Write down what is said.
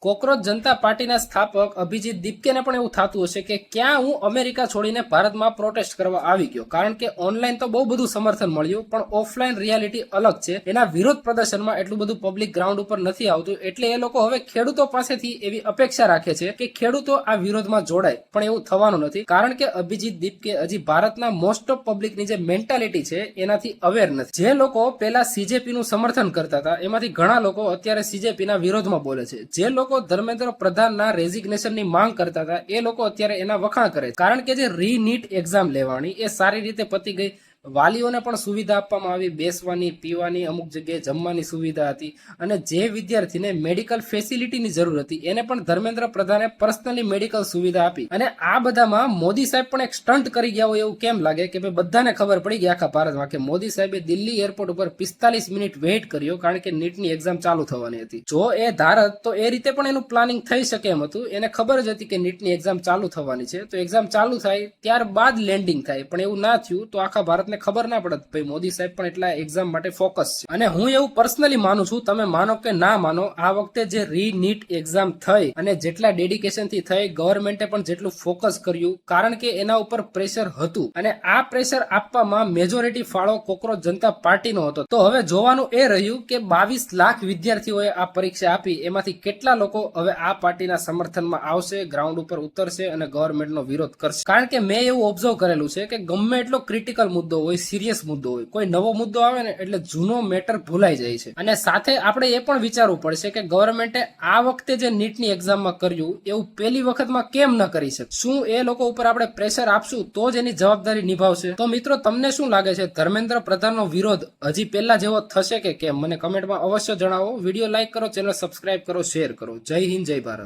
Cockroach જનતા પાર્ટીના સ્થાપક અભિજીત દીપકેને પણ એવું થતું હશે કે ક્યાં હું અમેરિકા છોડીને ભારતમાં પ્રોટેસ્ટ કરવા આવી ગયો, કારણ કે ઓનલાઈન તો બહુ બધું સમર્થન મળ્યું પણ ઓફલાઈન રિયાલિટી અલગ છે. એના વિરોધ પ્રદર્શનમાં એટલું બધું પબ્લિક ગ્રાઉન્ડ ઉપર નથી આવતું, એટલે એ લોકો હવે ખેડૂતો પાસેથી એવી અપેક્ષા રાખે છે કે ખેડૂતો આ વિરોધમાં જોડાય, પણ એવું થવાનું નથી, કારણ કે અભિજીત દીપકે હજી ભારતના મોસ્ટ ઓફ પબ્લિકની જે મેન્ટાલિટી છે એનાથી અવેર નથી. જે લોકો પેલા સીજેપી નું સમર્થન કરતા હતા એમાંથી ઘણા લોકો અત્યારે સીજેપીના વિરોધમાં બોલે છે. જે લોકો ધર્મેન્દ્ર પ્રધાનના રેઝિગ્નેશનની માંગ કરતા હતા એ લોકો અત્યારે એના વખાણ કરે છે, કારણ કે જે રીનીટ એક્ઝામ લેવાની એ સારી રીતે પતી ગઈ. વાલીઓને પણ સુવિધા આપવામાં આવી, બેસવાની, પીવાની, અમુક જગ્યાએ જમવાની સુવિધા હતી, અને જે વિદ્યાર્થીને મેડિકલ ફેસિલિટીની જરૂર હતી એને પણ ધર્મેન્દ્ર પ્રધાને પર્સનલી મેડિકલ સુવિધા આપી. અને આ બધામાં મોદી સાહેબ પણ એક સ્ટન્ટ કરી ગયા હોય એવું કેમ લાગે કે ભાઈ બધાને ખબર પડી ગઈ આખા ભારતમાં કે મોદી સાહેબે દિલ્હી એરપોર્ટ ઉપર 45 મિનિટ વેઇટ કર્યો, કારણ કે નીટની એક્ઝામ ચાલુ થવાની હતી. જો એ ધારત તો એ રીતે પણ એનું પ્લાનિંગ થઈ શકે એમ હતું. એને ખબર જ હતી કે નીટની એક્ઝામ ચાલુ થવાની છે, તો એક્ઝામ ચાલુ થાય ત્યારબાદ લેન્ડિંગ થાય, પણ એવું ના થયું તો આખા ભારત ખબર ના પડત ભાઈ મોદી સાહેબ પણ એટલા એક્ઝામ માટે ફોકસ છે. અને હું એવું પર્સનલી માનું છું, તમે માનો કે ના માનો, આ વખતે જે રીનીટ એક્ઝામ થઈ અને જેટલા ડેડિકેશન થી થઈ, ગવર્મેન્ટે પણ જેટલું ફોકસ કર્યું, કારણ કે એના ઉપર પ્રેશર હતું, અને આ પ્રેશર આપવામાં મેજોરિટી ફાળો કોકરોચ જનતા પાર્ટીનો હતો. તો હવે જોવાનું એ રહ્યું કે 22 લાખ વિદ્યાર્થીઓએ આ પરીક્ષા આપી, એમાંથી કેટલા લોકો હવે આ પાર્ટીના સમર્થનમાં આવશે, ગ્રાઉન્ડ ઉપર ઉતરશે અને ગવર્મેન્ટનો વિરોધ કરશે. કારણ કે મેં એવું ઓબ્ઝર્વ કરેલું છે કે ગમે એટલો ક્રિટિકલ મુદ્દો હોય, સિરિયસ મુદ્દો હોય, કોઈ નવો મુદ્દો આવે ને એટલે જૂનો મેટર ભૂલાઈ જાય છે. અને સાથે આપણે એ પણ વિચારવું પડશે કે ગવર્મેન્ટે આ વખતે જે નીટની એક્ઝામમાં કર્યું એવું પહેલી વખતમાં કેમ ન કરી શકે. શું એ લોકો ઉપર આપણે પ્રેશર આપશું તો જ એની જવાબદારી નિભાવશે? તો મિત્રો, તમને શું લાગે છે, ધર્મેન્દ્ર પ્રધાનનો વિરોધ હજી પહેલા જેવો થશે કે કેમ? મને કમેન્ટમાં અવશ્ય જણાવો. વિડીયો લાઈક કરો, ચેનલ સબસ્ક્રાઇબ કરો, શેર કરો. જય હિન્દ, જય ભારત.